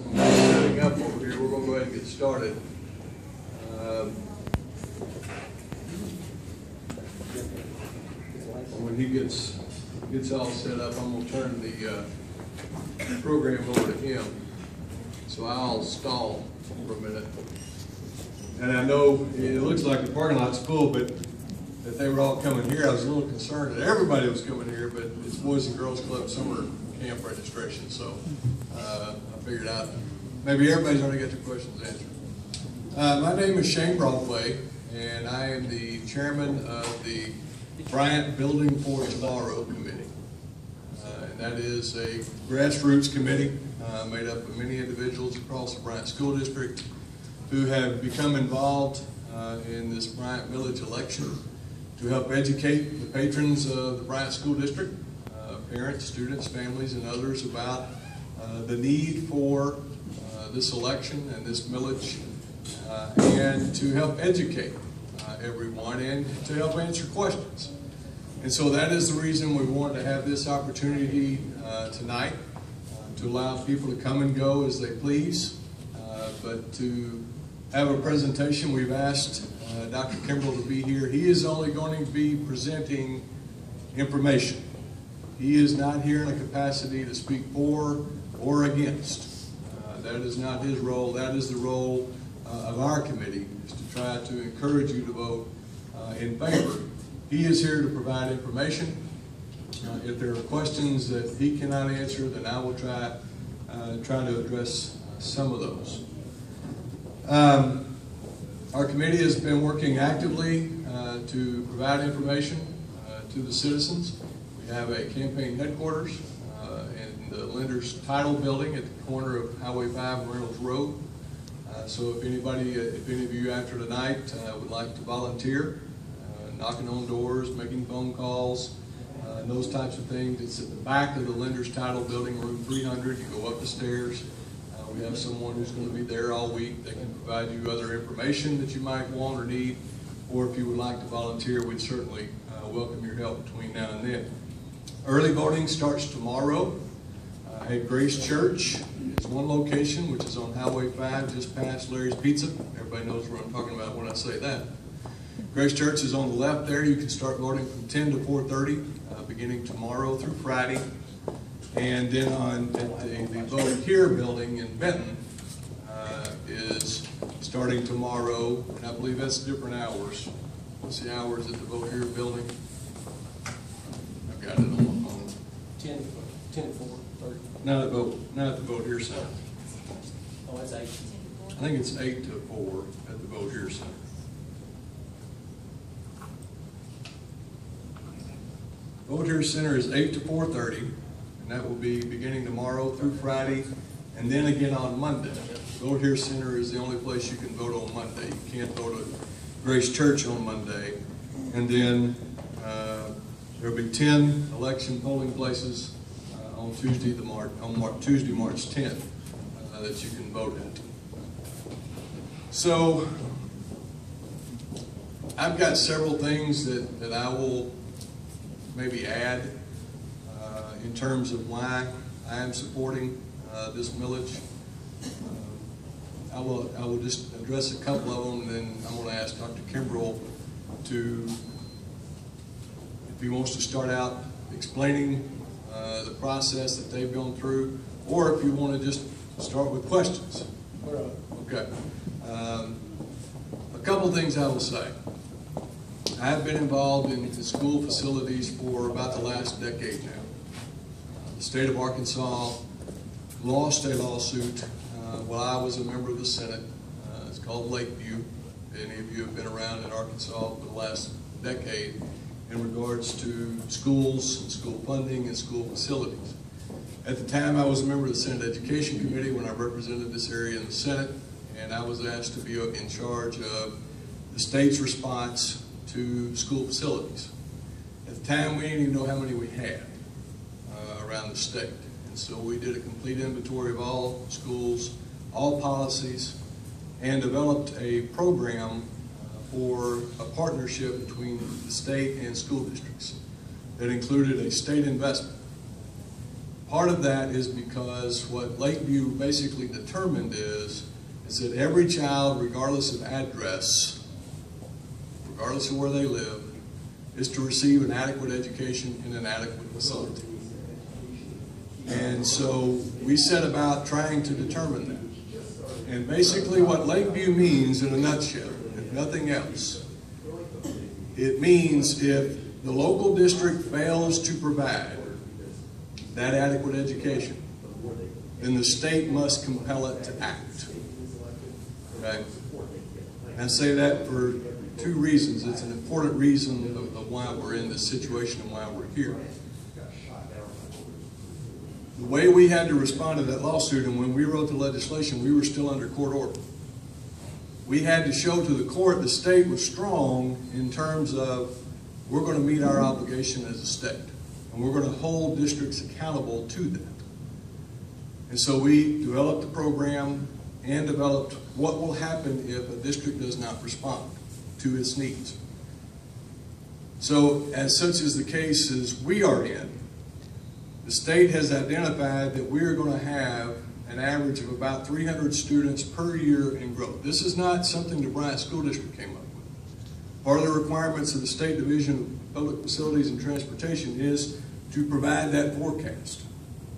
Some setting up over here. We're going to go ahead and get started. When he gets all set up, I'm going to turn the program over to him. So I'll stall for a minute. And I know it looks like the parking lot's full, but that they were all coming here, I was a little concerned that everybody was coming here, but it's Boys and Girls Club summer camp registration, so I figured out maybe everybody's already got their questions answered. My name is Shane Broadway, and I am the chairman of the Bryant Building for Tomorrow committee. And that is a grassroots committee made up of many individuals across the Bryant School District who have become involved in this Bryant Millage election to help educate the patrons of the Bryant School District, parents, students, families, and others about the need for this election and this millage, and to help educate everyone and to help answer questions. And so that is the reason we wanted to have this opportunity tonight, to allow people to come and go as they please, but to have a presentation. We've asked Dr. Kimbrell to be here. He is only going to be presenting information. He is not here in a capacity to speak for or against. That is not his role. That is the role of our committee, is to try to encourage you to vote in favor. He is here to provide information. If there are questions that he cannot answer, then I will try to address some of those. Our committee has been working actively to provide information to the citizens. We have a campaign headquarters in the Lender's Title Building at the corner of Highway 5 and Reynolds Road. So if any of you after tonight would like to volunteer, knocking on doors, making phone calls, and those types of things, it's at the back of the Lender's Title Building, room 300. You go up the stairs. We have someone who's going to be there all week. They can provide you other information that you might want or need, or if you would like to volunteer, we'd certainly welcome your help between now and then. Early voting starts tomorrow at Grace Church. It's one location, which is on Highway 5, just past Larry's Pizza. Everybody knows what I'm talking about when I say that. Grace Church is on the left there. You can start voting from 10 to 4:30, beginning tomorrow through Friday. And then at the Vote Here building in Benton is starting tomorrow, and I believe that's different hours. What's the hours at the Vote Here building? I've got it on my phone. 10 to 4:30. Not at the Vote Here Center. Oh, it's 8. I think it's 8 to 4 at the Vote Here Center. Vote Here Center is 8 to 4:30. And that will be beginning tomorrow through Friday, and then again on Monday. Vote Here Center is the only place you can vote on Monday. You can't vote at Grace Church on Monday. And then there will be 10 election polling places on Tuesday, March 10th, that you can vote at. So I've got several things that I will maybe add in terms of why I am supporting this millage. I will just address a couple of them, and then I'm going to ask Dr. Kimbrell to, if he wants to start out explaining the process that they've gone through, or if you want to just start with questions. Okay. A couple things I will say. I have been involved in the school facilities for about the last decade now. The state of Arkansas lost a lawsuit while I was a member of the Senate. It's called Lakeview. Any of you have been around in Arkansas for the last decade in regards to schools and school funding and school facilities. At the time, I was a member of the Senate Education Committee when I represented this area in the Senate, and I was asked to be in charge of the state's response to school facilities. At the time, we didn't even know how many we had around the state. And so we did a complete inventory of all schools, all policies, and developed a program for a partnership between the state and school districts that included a state investment Part of that is because what Lakeview basically determined is that every child, regardless of address, regardless of where they live, is to receive an adequate education in an adequate facility. And so we set about trying to determine that. And basically what Lakeview means in a nutshell, if nothing else, it means if the local district fails to provide that adequate education, then the state must compel it to act. Okay? And I say that for two reasons. It's an important reason of why we're in this situation and why we're here. The way we had to respond to that lawsuit, and when we wrote the legislation, we were still under court order. We had to show to the court the state was strong in terms of we're going to meet our obligation as a state, and we're going to hold districts accountable to that. And so we developed the program and developed what will happen if a district does not respond to its needs. So as such is the case as we are in, the state has identified that we're going to have an average of about 300 students per year in growth. This is not something the Bryant School District came up with. Part of the requirements of the State Division of Public Facilities and Transportation is to provide that forecast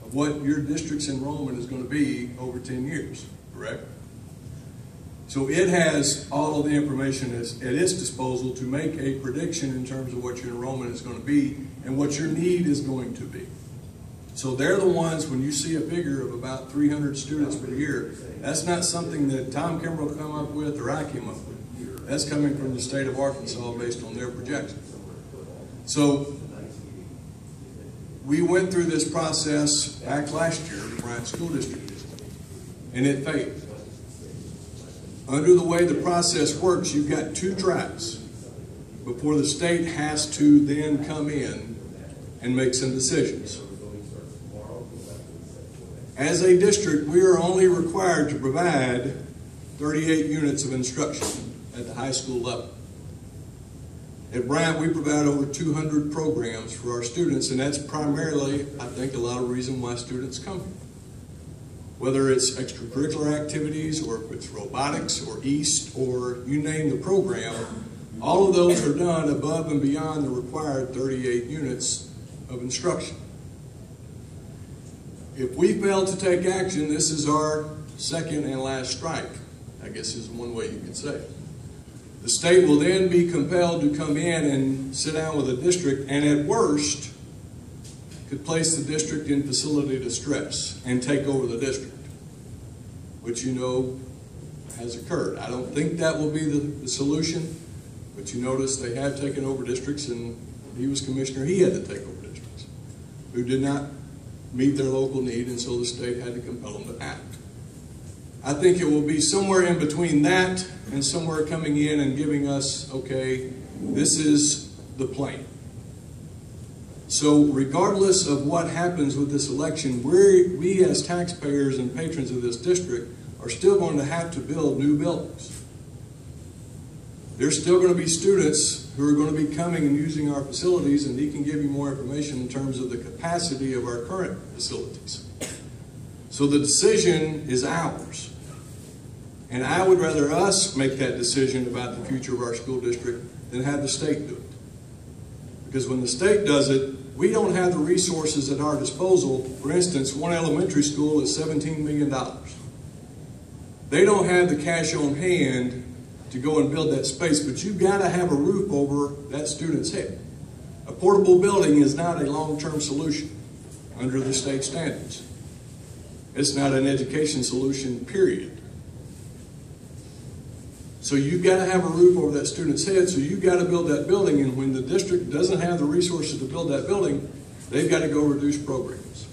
of what your district's enrollment is going to be over 10 years, correct? So it has all of the information at its disposal to make a prediction in terms of what your enrollment is going to be and what your need is going to be. So they're the ones, when you see a figure of about 300 students per year, that's not something that Tom Kimbrell came up with or I came up with. That's coming from the state of Arkansas based on their projections. So we went through this process back last year, the Bryant School District, and it failed. Under the way the process works, you've got two tracks before the state has to then come in and make some decisions. As a district, we are only required to provide 38 units of instruction at the high school level. At Bryant, we provide over 200 programs for our students, and that's primarily, I think, a lot of the reason why students come here. Whether it's extracurricular activities, or if it's robotics, or EAST, or you name the program, all of those are done above and beyond the required 38 units of instruction. If we fail to take action, this is our second and last strike, I guess is one way you could say it. The state will then be compelled to come in and sit down with the district, and at worst, could place the district in facility distress and take over the district, which you know has occurred. I don't think that will be the solution, but you notice they have taken over districts, and he was commissioner, he had to take over districts who did not meet their local need, and so the state had to compel them to act. I think it will be somewhere in between that and somewhere coming in and giving us, okay, this is the plan. So regardless of what happens with this election, we as taxpayers and patrons of this district are still going to have to build new buildings. There's still going to be students who are going to be coming and using our facilities, and he can give you more information in terms of the capacity of our current facilities. So the decision is ours. And I would rather us make that decision about the future of our school district than have the state do it. Because when the state does it, we don't have the resources at our disposal. For instance, one elementary school is $17 million. They don't have the cash on hand to go and build that space, but you've got to have a roof over that student's head. A portable building is not a long-term solution under the state standards. It's not an education solution, period. So you've got to have a roof over that student's head, so you've got to build that building, and when the district doesn't have the resources to build that building, they've got to go reduce programs.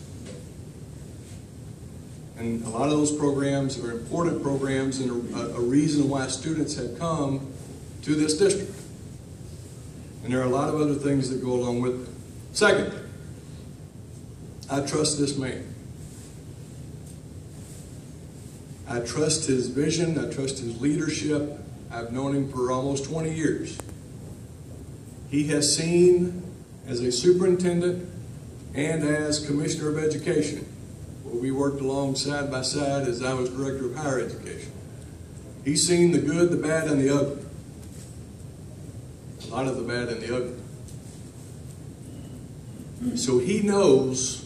And a lot of those programs are important programs and a reason why students have come to this district. And there are a lot of other things that go along with it. Second thing, I trust this man. I trust his vision, I trust his leadership. I've known him for almost 20 years. He has seen, as a superintendent and as Commissioner of Education, where we worked along side by side as I was Director of Higher Education. He's seen the good, the bad, and the ugly. A lot of the bad and the ugly. So he knows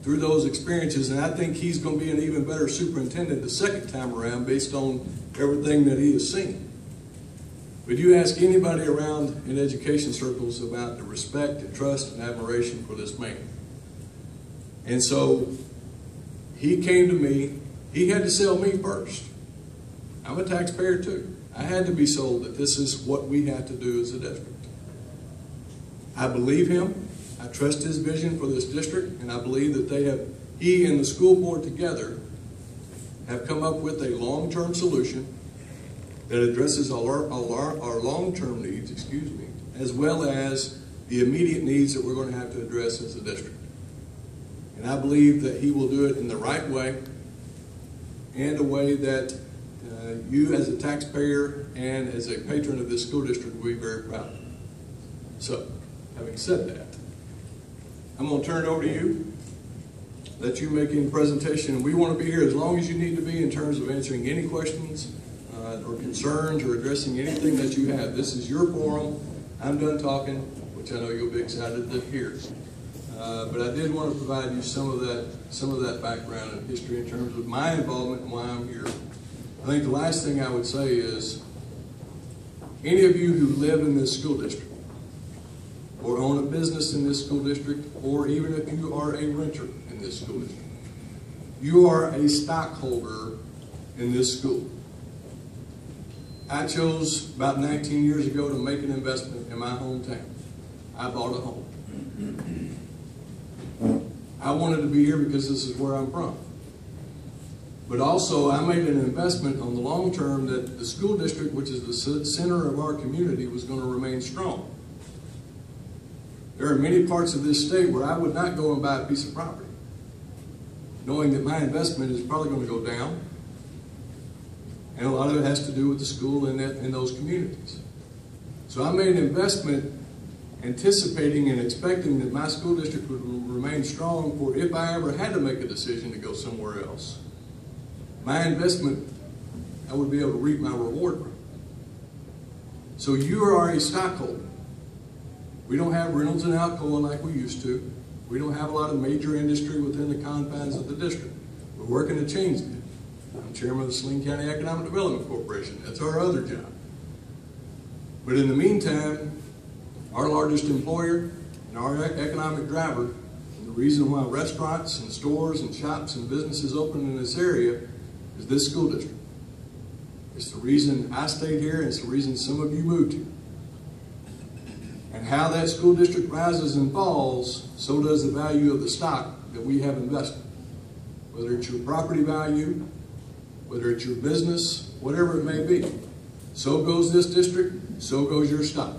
through those experiences, and I think he's going to be an even better superintendent the second time around based on everything that he has seen. But you ask anybody around in education circles about the respect and trust and admiration for this man. And so he came to me. He had to sell me first. I'm a taxpayer too. I had to be sold that this is what we have to do as a district. I believe him. I trust his vision for this district, and I believe that he and the school board together have come up with a long-term solution that addresses our long-term needs, as well as the immediate needs that we're going to have to address as a district. And I believe that he will do it in the right way, and a way that you as a taxpayer and as a patron of this school district will be very proud of. So, having said that, I'm going to turn it over to you, let you make any presentation. We want to be here as long as you need to be in terms of answering any questions or concerns or addressing anything that you have. This is your forum. I'm done talking, which I know you'll be excited to hear. But I did want to provide you some of that background and history in terms of my involvement and why I'm here. I think the last thing I would say is, any of you who live in this school district, or own a business in this school district, or even if you are a renter in this school district, you are a stockholder in this school. I chose about 19 years ago to make an investment in my hometown. I bought a home. I wanted to be here because this is where I'm from. But also I made an investment on the long term that the school district, which is the center of our community, was going to remain strong. There are many parts of this state where I would not go and buy a piece of property, knowing that my investment is probably going to go down. And a lot of it has to do with the school and in those communities. So I made an investment anticipating and expecting that my school district would remain strong for if I ever had to make a decision to go somewhere else. My investment, I would be able to reap my reward from. So you are a stockholder. We don't have Reynolds and Alcoa like we used to. We don't have a lot of major industry within the confines of the district. We're working to change that. I'm chairman of the Saline County Economic Development Corporation. That's our other job. But in the meantime, our largest employer and our economic driver, and the reason why restaurants and stores and shops and businesses open in this area is this school district. It's the reason I stayed here, and it's the reason some of you moved here. And how that school district rises and falls, so does the value of the stock that we have invested. Whether it's your property value, whether it's your business, whatever it may be. So goes this district, so goes your stock.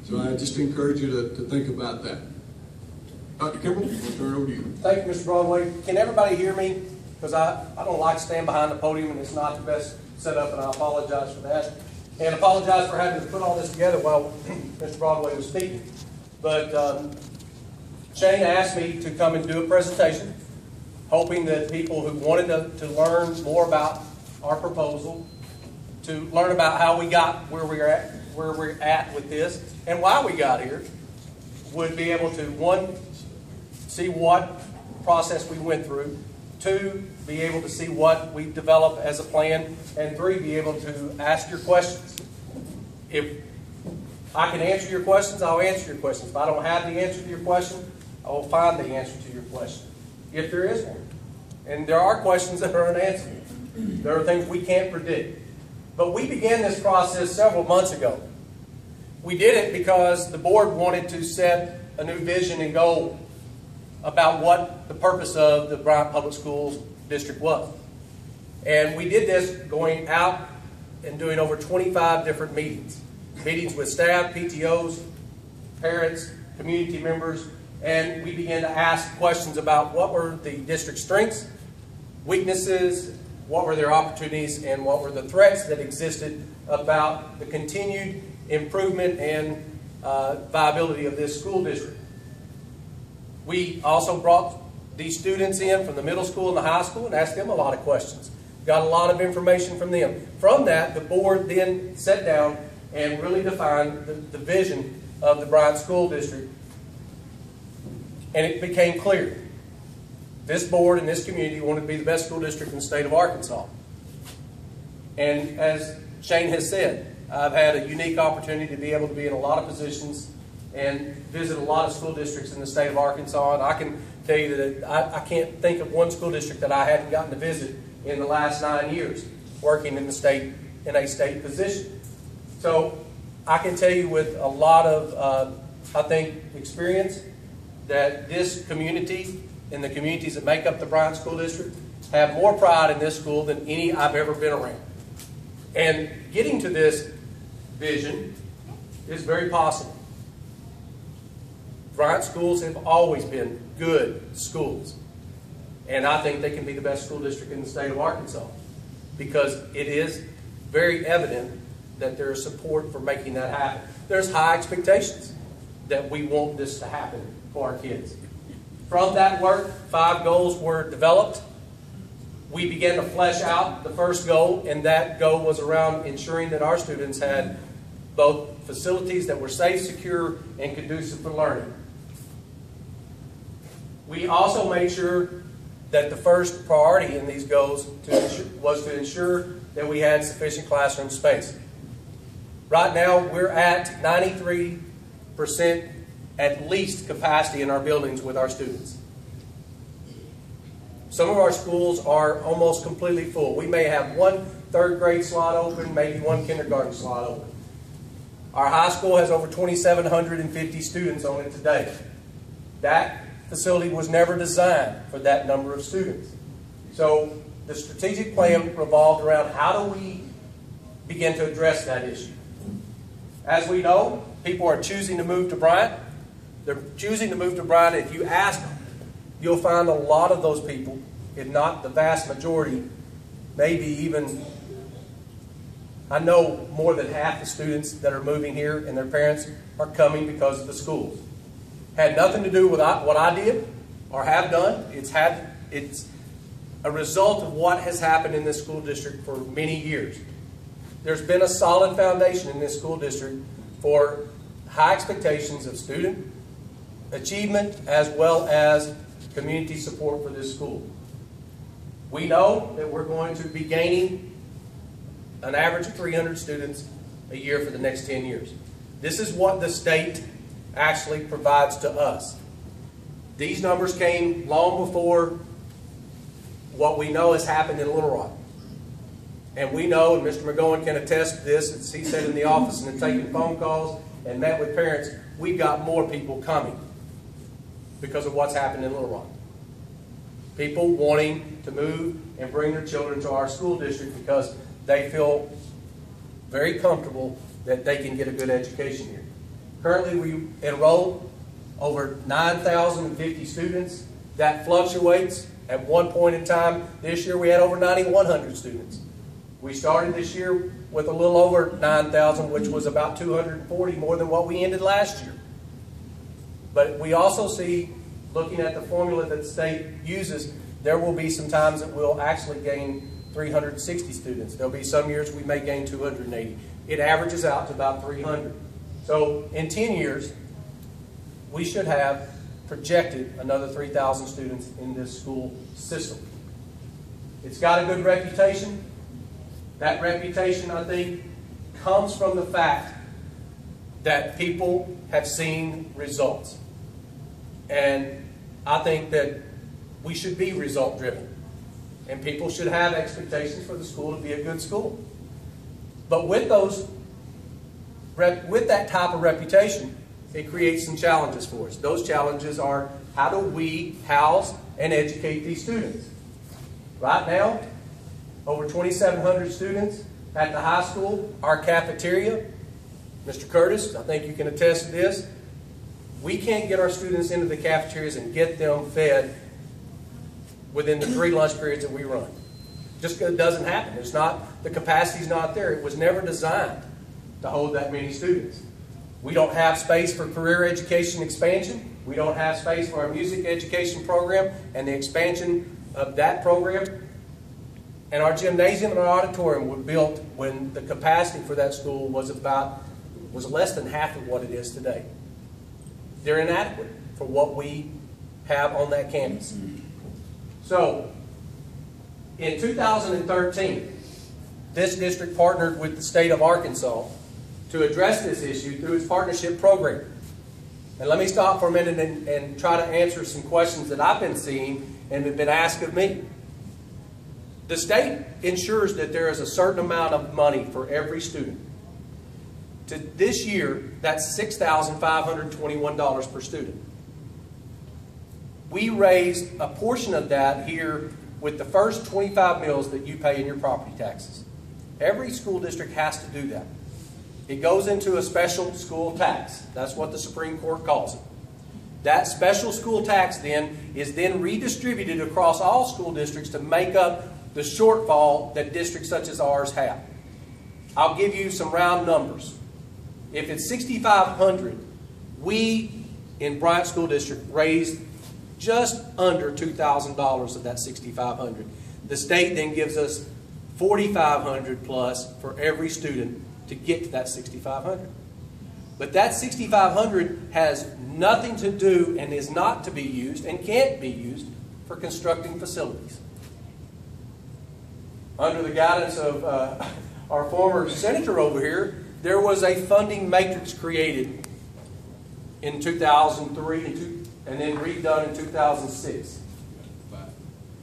So I just encourage you to think about that. Dr. Kimbrell, I'll turn it over to you. Thank you, Mr. Broadway. Can everybody hear me? Because I don't like to stand behind the podium, and it's not the best setup, and I apologize for that. And apologize for having to put all this together while Mr. Broadway was speaking. But Shane asked me to come and do a presentation, hoping that people who wanted to learn more about our proposal, to learn about how we got where we're at with this, and why we got here, would be able to, one, see what process we went through, two, be able to see what we developed as a plan, and three, be able to ask your questions. If I can answer your questions, I'll answer your questions. If I don't have the answer to your question, I will find the answer to your question, if there is one. And there are questions that are unanswered. There are things we can't predict. But we began this process several months ago. We did it because the board wanted to set a new vision and goal about what the purpose of the Bryant Public Schools District was. And we did this going out and doing over 25 different meetings. Meetings with staff, PTOs, parents, community members, and we began to ask questions about what were the district's strengths, weaknesses, what were their opportunities, and what were the threats that existed about the continued improvement and viability of this school district. We also brought these students in from the middle school and the high school and asked them a lot of questions. Got a lot of information from them. From that, the board then sat down and really defined the vision of the Bryant School District. And it became clear. This board and this community wanted to be the best school district in the state of Arkansas. And as Shane has said, I've had a unique opportunity to be able to be in a lot of positions and visit a lot of school districts in the state of Arkansas. And I can tell you that I can't think of one school district that I hadn't gotten to visit in the last 9 years working in the state, in a state position. So I can tell you with a lot of, I think, experience that this community and the communities that make up the Bryant School District have more pride in this school than any I've ever been around. And getting to this vision is very possible. Bryant schools have always been good schools. And I think they can be the best school district in the state of Arkansas because it is very evident that there is support for making that happen. There's high expectations that we want this to happen for our kids. From that work, 5 goals were developed. We began to flesh out the first goal, and that goal was around ensuring that our students had both facilities that were safe, secure, and conducive for learning. We also made sure that the first priority in these goals was to ensure that we had sufficient classroom space. Right now, we're at 93% at least capacity in our buildings with our students. Some of our schools are almost completely full. We may have 1 third grade slot open, maybe 1 kindergarten slot open. Our high school has over 2,750 students on it today. That facility was never designed for that number of students. So the strategic plan revolved around how do we begin to address that issue. As we know, people are choosing to move to Bryant. They're choosing to move to Bryant. If you ask them, you'll find a lot of those people, if not the vast majority, maybe even, I know more than half the students that are moving here and their parents are coming because of the schools. Had nothing to do with what I did or have done. It's a result of what has happened in this school district for many years. There's been a solid foundation in this school district for high expectations of student achievement as well as community support for this school. We know that we're going to be gaining an average of 300 students a year for the next 10 years. This is what the state actually provides to us. These numbers came long before what we know has happened in Little Rock. And we know, and Mr. McGowan can attest to this, as he said in the office and taking phone calls and met with parents, we've got more people coming because of what's happened in Little Rock. People wanting to move and bring their children to our school district because they feel very comfortable that they can get a good education here. Currently, we enroll over 9,050 students. That fluctuates. At one point in time, this year we had over 9,100 students. We started this year with a little over 9,000, which was about 240 more than what we ended last year. But we also see, looking at the formula that the state uses, there will be some times that we'll actually gain 360 students. There'll be some years we may gain 280. It averages out to about 300. So in 10 years, we should have projected another 3,000 students in this school system. It's got a good reputation. That reputation, I think, comes from the fact that people have seen results. And I think that we should be result-driven. And people should have expectations for the school to be a good school. But with that type of reputation, it creates some challenges for us. Those challenges are, how do we house and educate these students? Right now, over 2,700 students at the high school. Our cafeteria, Mr. Curtis, I think you can attest to this, we can't get our students into the cafeterias and get them fed within the 3 lunch periods that we run. Just because it doesn't happen. The capacity's not there. It was never designed to hold that many students. We don't have space for career education expansion. We don't have space for our music education program and the expansion of that program. And our gymnasium and our auditorium were built when the capacity for that school was less than half of what it is today. They're inadequate for what we have on that campus. So, in 2013, this district partnered with the state of Arkansas to address this issue through its partnership program. And let me stop for a minute and try to answer some questions that I've been seeing and have been asked of me. The state ensures that there is a certain amount of money for every student. To this year, that's $6,521 per student. We raise a portion of that here with the first 25 mills that you pay in your property taxes. Every school district has to do that. It goes into a special school tax. That's what the Supreme Court calls it. That special school tax then is then redistributed across all school districts to make up the shortfall that districts such as ours have. I'll give you some round numbers. If it's $6,500, we in Bryant School District raised just under $2,000 of that $6,500. The state then gives us $4,500 plus for every student to get to that $6,500. But that $6,500 has nothing to do and is not to be used and can't be used for constructing facilities. Under the guidance of our former senator over here, there was a funding matrix created in 2003 and then redone in 2006.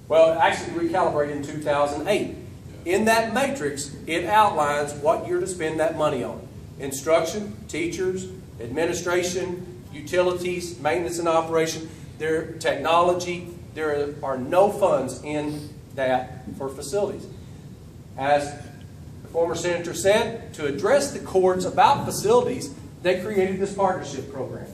Well, actually recalibrated in 2008. In that matrix, it outlines what you're to spend that money on. Instruction, teachers, administration, utilities, maintenance and operation, technology. There are no funds in that for facilities. As the former senator said, to address the courts about facilities, they created this partnership program.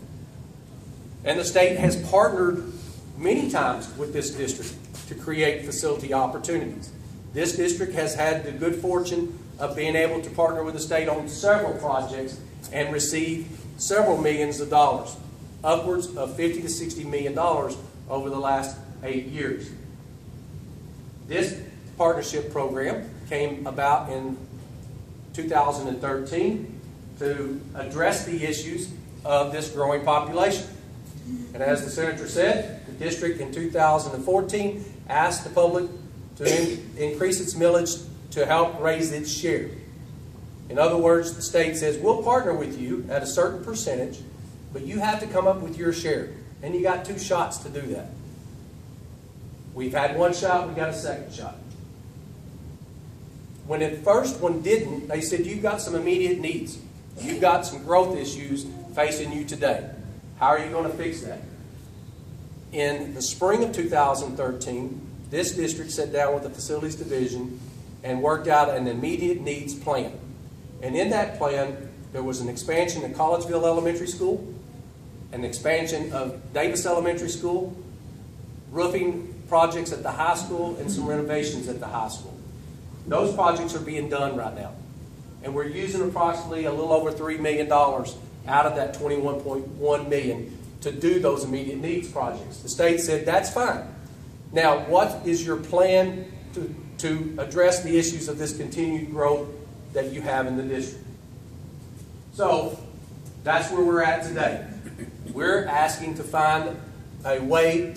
And the state has partnered many times with this district to create facility opportunities. This district has had the good fortune of being able to partner with the state on several projects and receive several millions of dollars, upwards of $50 to $60 million over the last 8 years. This partnership program came about in 2013 to address the issues of this growing population. And as the senator said, the district in 2014 asked the public to increase its millage to help raise its share. In other words, the state says, we'll partner with you at a certain percentage, but you have to come up with your share. And you got 2 shots to do that. We've had 1 shot, we got a second shot. When the first one didn't, they said, you've got some immediate needs. You've got some growth issues facing you today. How are you going to fix that? In the spring of 2013, this district sat down with the Facilities Division and worked out an immediate needs plan. And in that plan, there was an expansion of Collegeville Elementary School, an expansion of Davis Elementary School, roofing projects at the high school, and some renovations at the high school. Those projects are being done right now. And we're using approximately a little over $3 million out of that $21.1 million to do those immediate needs projects. The state said, that's fine. Now, what is your plan to address the issues of this continued growth that you have in the district? So, that's where we're at today. We're asking to find a way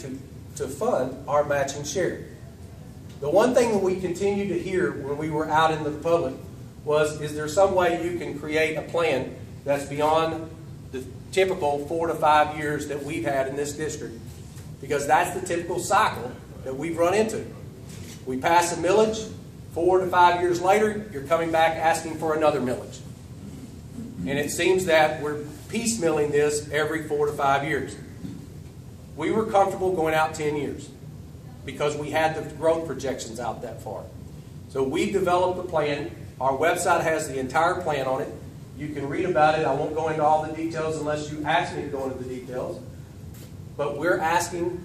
to fund our matching share. The one thing that we continue to hear when we were out in the public was, is there some way you can create a plan that's beyond the typical 4 to 5 years that we've had in this district? Because that's the typical cycle that we've run into. We pass a millage, 4 to 5 years later, you're coming back asking for another millage. And it seems that we're piecemealing this every 4 to 5 years. We were comfortable going out 10 years because we had the growth projections out that far. So we developed a plan. Our website has the entire plan on it. You can read about it. I won't go into all the details unless you ask me to go into the details. But we're asking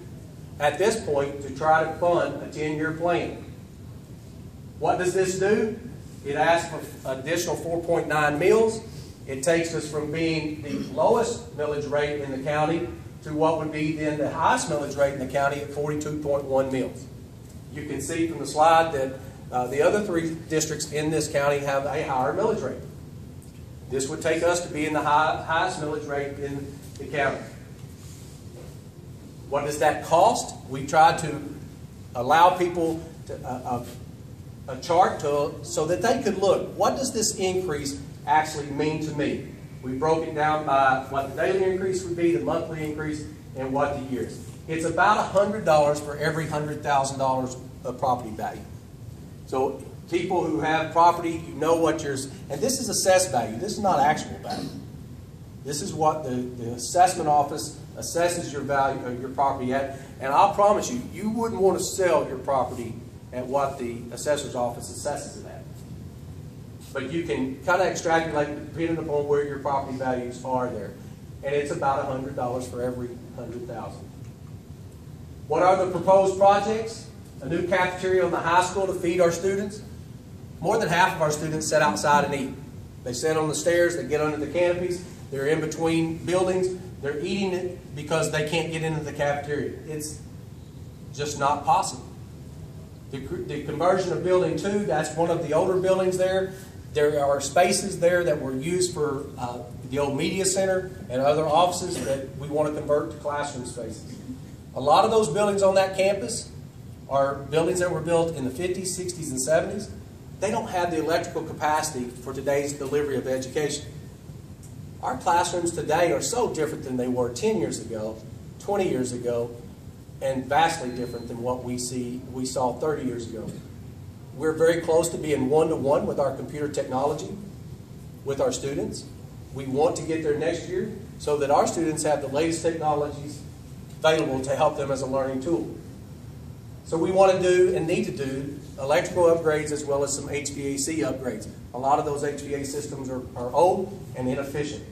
at this point to try to fund a 10-year plan. What does this do? It asks for additional 4.9 mills. It takes us from being the lowest millage rate in the county to what would be then the highest millage rate in the county at 42.1 mills. You can see from the slide that the other 3 districts in this county have a higher millage rate. This would take us to be in the highest millage rate in the county. What does that cost? We tried to allow people to, a chart so that they could look, what does this increase actually mean to me? We broke it down by what the daily increase would be, the monthly increase, and what the years. It's about $100 for every $100,000 of property value. So people who have property, you know what yours, and this is assessed value. This is not actual value. This is what the assessment office assesses your value of your property at. And I'll promise you, you wouldn't want to sell your property at what the assessor's office assesses it at. But you can kind of extrapolate depending upon where your property values are there. And it's about $100 for every 100,000. What are the proposed projects? A new cafeteria on the high school to feed our students. More than half of our students sit outside and eat. They sit on the stairs, they get under the canopies, they're in between buildings, they're eating it because they can't get into the cafeteria. It's just not possible. The conversion of Building 2, that's one of the older buildings there. There are spaces there that were used for the old media center and other offices that we want to convert to classroom spaces. A lot of those buildings on that campus are buildings that were built in the 50s, 60s, and 70s. They don't have the electrical capacity for today's delivery of education. Our classrooms today are so different than they were 10 years ago, 20 years ago, and vastly different than what we saw 30 years ago. We're very close to being one-to-one with our computer technology, with our students. We want to get there next year so that our students have the latest technologies available to help them as a learning tool. So we want to do and need to do electrical upgrades as well as some HVAC upgrades. A lot of those HVAC systems are old and inefficient.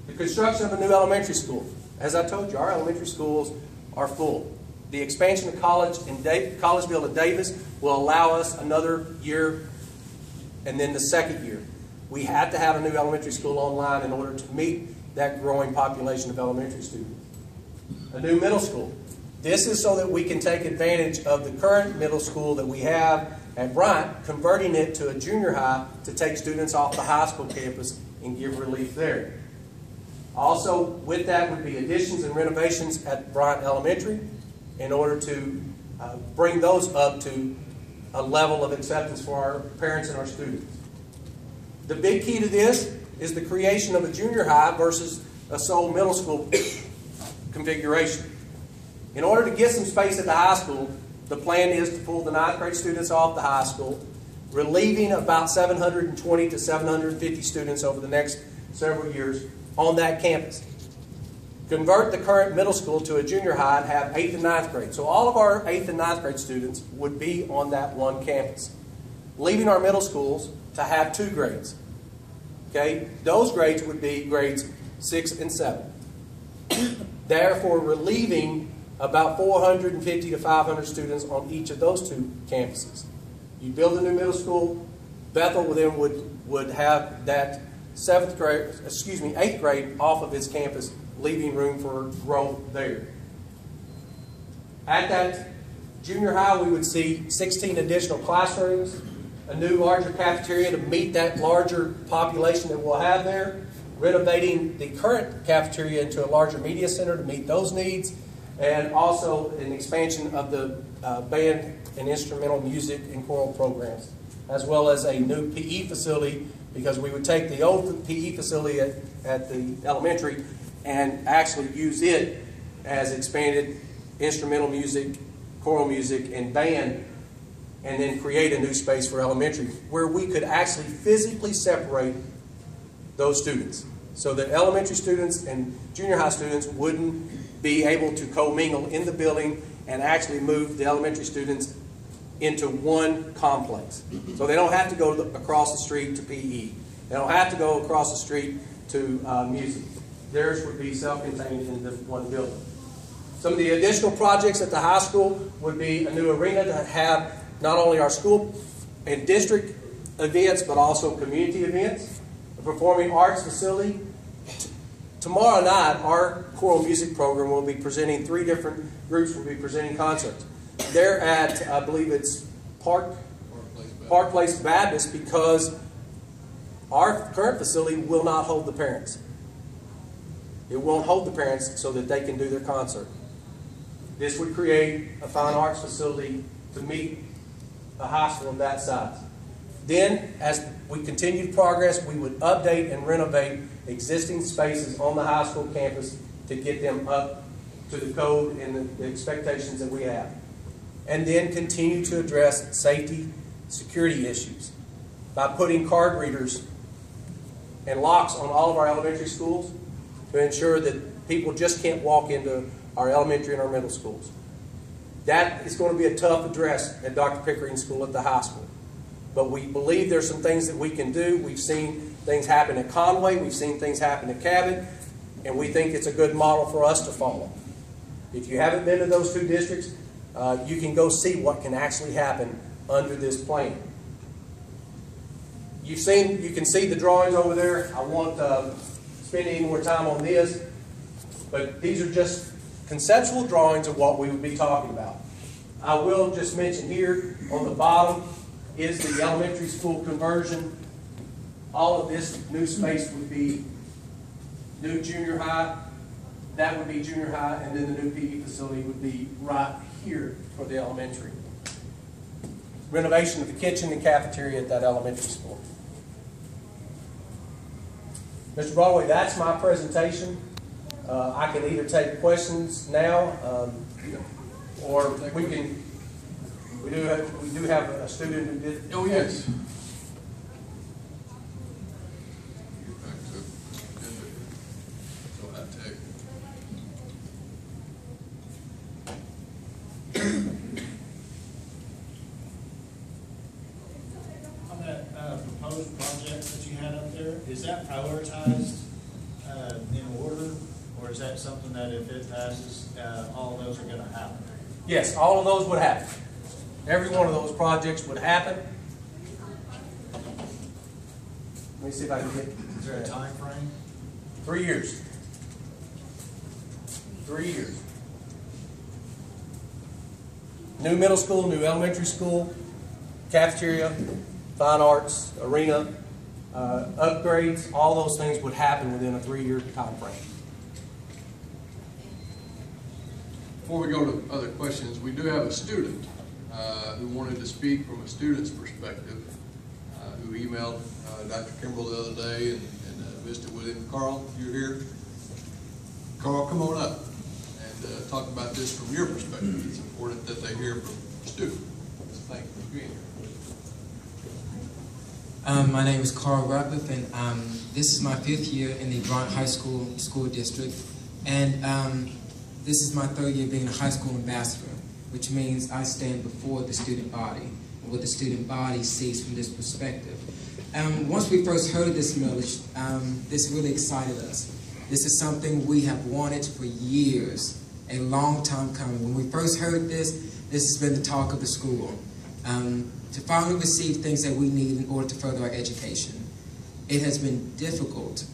The construction of a new elementary school. As I told you, our elementary schools are full. The expansion of Collegeville to Davis will allow us another year and then the second year. We have to have a new elementary school online in order to meet that growing population of elementary students. A new middle school. This is so that we can take advantage of the current middle school that we have at Bryant, converting it to a junior high to take students off the high school campus and give relief there. Also, with that would be additions and renovations at Bryant Elementary in order to bring those up to a level of acceptance for our parents and our students. The big key to this is the creation of a junior high versus a sole middle school configuration. In order to get some space at the high school, the plan is to pull the 9th grade students off the high school, relieving about 720 to 750 students over the next several years on that campus. Convert the current middle school to a junior high and have 8th and 9th grade. So all of our 8th and 9th grade students would be on that one campus. Leaving our middle schools to have 2 grades. Okay? Those grades would be grades 6 and 7. Therefore, relieving about 450 to 500 students on each of those 2 campuses. You build a new middle school, Bethel then would have that 8th grade off of its campus, leaving room for growth there. At that junior high, we would see 16 additional classrooms, a new larger cafeteria to meet that larger population that we'll have there, renovating the current cafeteria into a larger media center to meet those needs, and also an expansion of the band and instrumental music and choral programs, as well as a new PE facility, because we would take the old PE facility at the elementary and actually use it as expanded instrumental music, choral music, and band, and then create a new space for elementary where we could actually physically separate those students so that elementary students and junior high students wouldn't be able to commingle in the building and actually move the elementary students into one complex. So they don't have to go across the street to PE. They don't have to go across the street to music. Theirs would be self-contained in the one building. Some of the additional projects at the high school would be a new arena to have not only our school and district events, but also community events. performing arts facility. Tomorrow night, our choral music program will be presenting, 3 different groups will be presenting concerts. They're at, I believe it's Park Place Baptist, because our current facility will not hold the parents. It won't hold the parents so that they can do their concert. This would create a fine arts facility to meet a high school of that size. Then, as we continue to progress, we would update and renovate existing spaces on the high school campus to get them up to the code and the expectations that we have. And then continue to address safety, security issues by putting card readers and locks on all of our elementary schools to ensure that people just can't walk into our elementary and our middle schools. That is going to be a tough address at Dr. Pickering's school at the high school. But we believe there's some things that we can do. We've seen things happen at Conway. We've seen things happen at Cabot. And we think it's a good model for us to follow. If you haven't been to those 2 districts, you can go see what can actually happen under this plan. You can see the drawings over there. I won't spend any more time on this. But these are just conceptual drawings of what we would be talking about. I will just mention here on the bottom is the elementary school conversion. All of this new space would be new junior high. That would be junior high, and then the new PE facility would be right here for the elementary. Renovation of the kitchen and cafeteria at that elementary school. Mr. Broadway, that's my presentation. I can either take questions now, or we can. We do have a student who did. Oh, yes. On that proposed project that you had up there, is that prioritized in order, or is that something that if it passes, all of those are going to happen? Yes, all of those would happen. Every one of those projects would happen. Let me see if I can get. Is there a time frame? 3 years. 3 years. New middle school, new elementary school, cafeteria, fine arts, arena, upgrades, all those things would happen within a 3-year time frame. Before we go to other questions, we do have a student who wanted to speak from a student's perspective, who emailed Dr. Kimbrell the other day and visited with him. Carl, you're here. Carl, come on up and talk about this from your perspective. It's important that they hear from students. Thank you for being here. My name is Carl Ratliff, and this is my 5th year in the Bryant High School District. And this is my 3rd year being a high school ambassador, which means I stand before the student body, and what the student body sees from this perspective. Once we first heard of this millage, this really excited us. This is something we have wanted for years, a long time coming. When we first heard this has been the talk of the school. To finally receive things that we need in order to further our education. It has been difficult,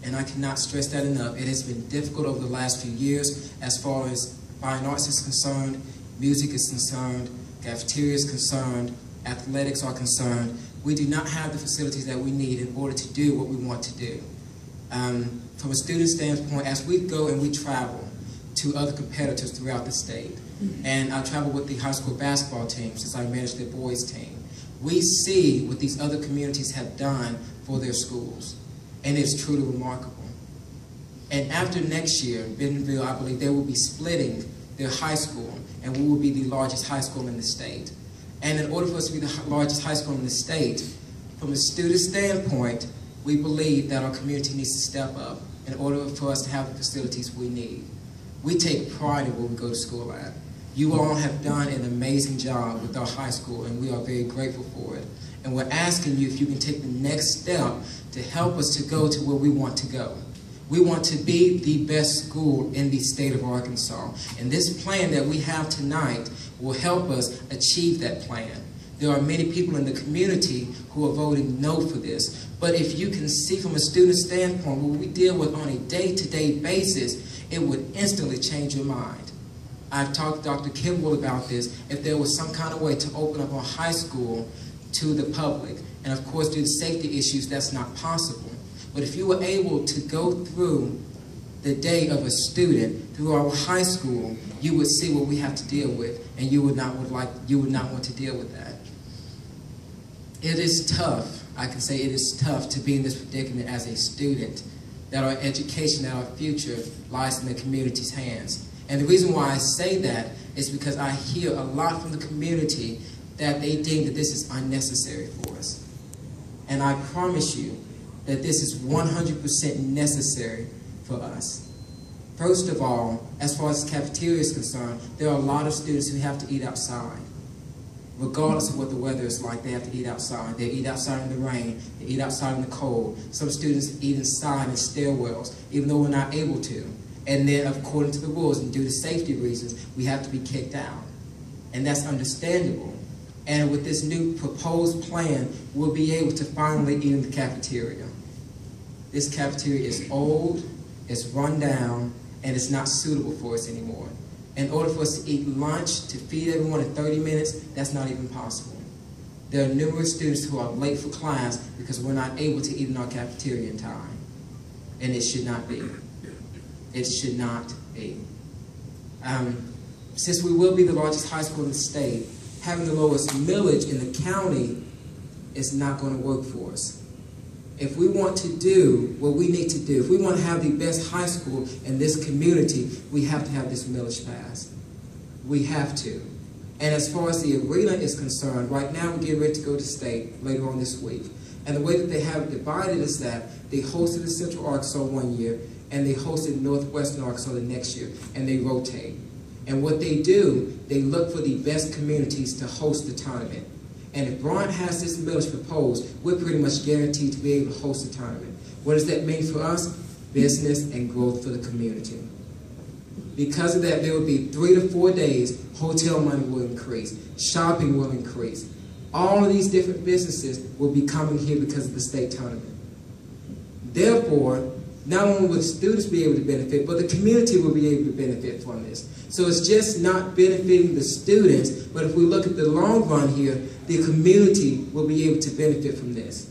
and I cannot stress that enough. It has been difficult over the last few years as far as fine arts is concerned, music is concerned, cafeteria is concerned, athletics are concerned. We do not have the facilities that we need in order to do what we want to do. From a student standpoint, as we go and we travel to other competitors throughout the state, and I travel with the high school basketball team since I manage their boys team, we see what these other communities have done for their schools, and it's truly remarkable. And after next year, Bentonville, I believe they will be splitting their high school, and we will be the largest high school in the state. And in order for us to be the largest high school in the state, from a student standpoint, we believe that our community needs to step up in order for us to have the facilities we need. We take pride in where we go to school at. You all have done an amazing job with our high school, and we are very grateful for it. And we're asking you if you can take the next step to help us to go to where we want to go. We want to be the best school in the state of Arkansas. And this plan that we have tonight will help us achieve that plan. There are many people in the community who are voting no for this. But if you can see from a student standpoint what we deal with on a day-to-day basis, it would instantly change your mind. I've talked to Dr. Kimbrell about this, if there was some kind of way to open up our high school to the public. And of course, due to safety issues, that's not possible. But if you were able to go through the day of a student through our high school, you would see what we have to deal with, and you would not want to deal with that. It is tough, I can say it is tough to be in this predicament as a student, that our education, that our future lies in the community's hands. And the reason why I say that is because I hear a lot from the community that they deem that this is unnecessary for us. And I promise you that this is 100% necessary for us. First of all, as far as the cafeteria is concerned, there are a lot of students who have to eat outside. Regardless of what the weather is like, they have to eat outside. They eat outside in the rain, they eat outside in the cold. Some students eat inside in stairwells, even though we're not able to. And then, according to the rules and due to safety reasons, we have to be kicked out. And that's understandable. And with this new proposed plan, we'll be able to finally eat in the cafeteria. This cafeteria is old, it's run down, and it's not suitable for us anymore. In order for us to eat lunch, to feed everyone in 30 minutes, that's not even possible. There are numerous students who are late for class because we're not able to eat in our cafeteria in time. And it should not be. It should not be. Since we will be the largest high school in the state, having the lowest millage in the county is not going to work for us. If we want to do what we need to do, if we want to have the best high school in this community, we have to have this millage passed. We have to. And as far as the arena is concerned, right now we're getting ready to go to state later on this week. And the way that they have it divided is that they hosted in Central Arkansas one year, and they hosted in Northwestern Arkansas the next year, and they rotate. And what they do, they look for the best communities to host the tournament. And if Bryant has this millage proposed, we're pretty much guaranteed to be able to host the tournament. What does that mean for us? Business and growth for the community. Because of that, there will be 3 to 4 days, hotel money will increase, shopping will increase. All of these different businesses will be coming here because of the state tournament. Therefore, not only will students be able to benefit, but the community will be able to benefit from this. So it's just not benefiting the students, but if we look at the long run here, the community will be able to benefit from this.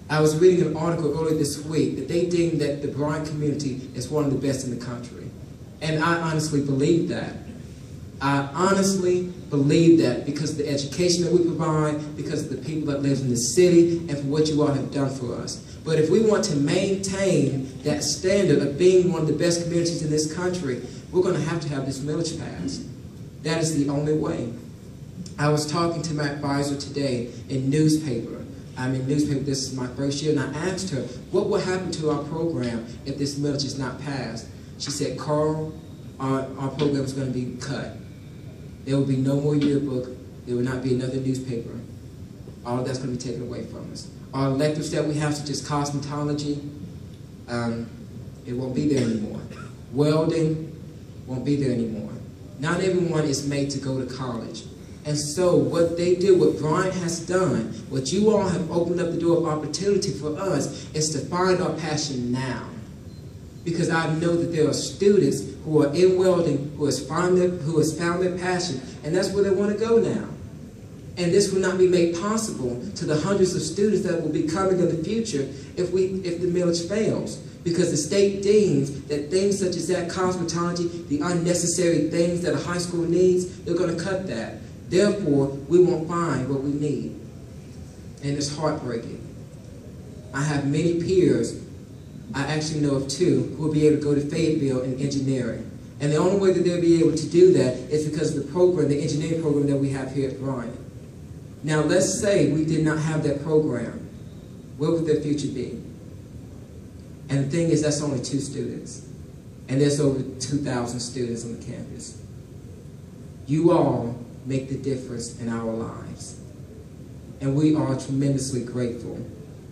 I was reading an article earlier this week that they deem that the Bryant community is one of the best in the country. And I honestly believe that. I honestly believe that because of the education that we provide, because of the people that live in the city, and for what you all have done for us. But if we want to maintain that standard of being one of the best communities in this country, we're going to have this millage passed. That is the only way. I was talking to my advisor today in newspaper. This is my first year, and I asked her, what will happen to our program if this millage is not passed? She said, Carl, our program is going to be cut. There will be no more yearbook. There will not be another newspaper. All of that's going to be taken away from us. Our electives that we have, such as cosmetology, it won't be there anymore. Welding won't be there anymore. Not everyone is made to go to college. And so what they do, what Bryant has done, what you all have opened up the door of opportunity for us, is to find our passion now. Because I know that there are students who are in welding who has found their passion, and that's where they want to go now. And this will not be made possible to the hundreds of students that will be coming in the future if the millage fails. Because the state deems that things such as that cosmetology, the unnecessary things that a high school needs, they're going to cut that. Therefore, we won't find what we need. And it's heartbreaking. I have many peers, I actually know of 2, who will be able to go to Fayetteville in engineering. And the only way that they'll be able to do that is because of the program, the engineering program that we have here at Bryant. Now, let's say we did not have that program. What would their future be? And the thing is, that's only 2 students. And there's over 2,000 students on the campus. You all make the difference in our lives. And we are tremendously grateful.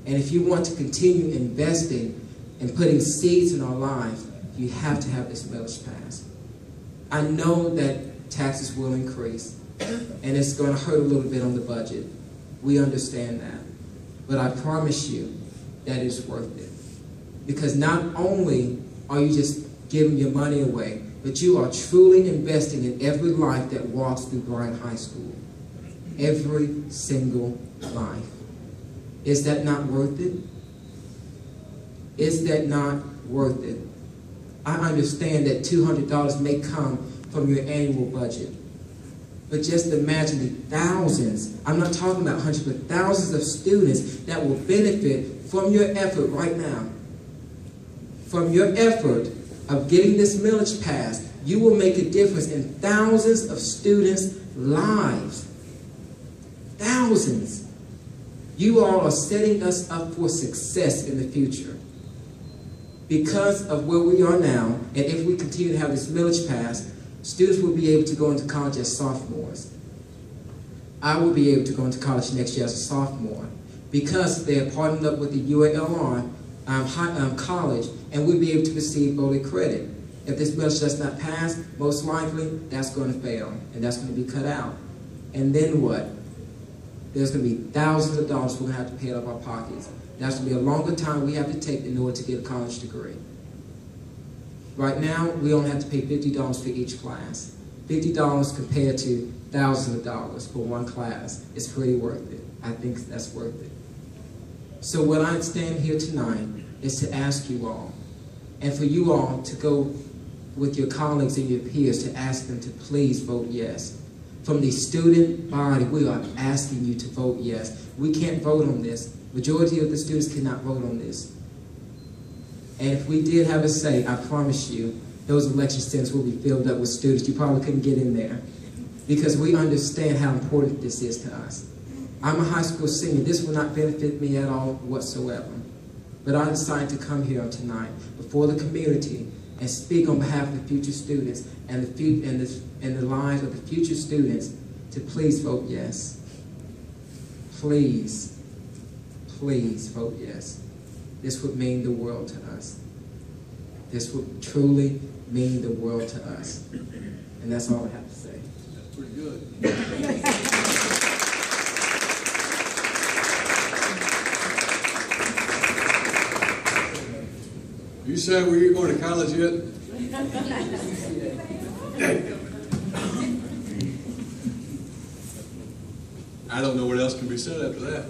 And if you want to continue investing and putting seeds in our lives, you have to have this millage passed. I know that taxes will increase. and it's going to hurt a little bit on the budget. We understand that. But I promise you that it's worth it. Because not only are you just giving your money away, but you are truly investing in every life that walks through Bryant High School. Every single life. Is that not worth it? Is that not worth it? I understand that $200 may come from your annual budget. But just imagine the thousands, I'm not talking about hundreds, but thousands of students that will benefit from your effort right now. From your effort of getting this millage passed, you will make a difference in thousands of students' lives. Thousands. You all are setting us up for success in the future. Because of where we are now, and if we continue to have this millage passed, students will be able to go into college as sophomores. I will be able to go into college next year as a sophomore because they are partnered up with the UALR college, and we'll be able to receive early credit. If this millage does not pass, most likely that's going to fail, and that's going to be cut out. And then what? There's going to be thousands of dollars we're going to have to pay out of our pockets. That's going to be a longer time we have to take in order to get a college degree. Right now, we only have to pay $50 for each class. $50 compared to thousands of dollars for one class is pretty worth it. I think that's worth it. So what I stand here tonight is to ask you all, and for you all to go with your colleagues and your peers to ask them to please vote yes. From the student body, we are asking you to vote yes. We can't vote on this. Majority of the students cannot vote on this. And if we did have a say, I promise you, those election centers will be filled up with students. You probably couldn't get in there because we understand how important this is to us. I'm a high school senior. This will not benefit me at all whatsoever. But I decided to come here tonight before the community and speak on behalf of the future students and the lives of the future students to please vote yes. Please, please vote yes. This would mean the world to us. This would truly mean the world to us. And that's all I have to say. That's pretty good. You said were you going to college yet? I don't know what else can be said after that.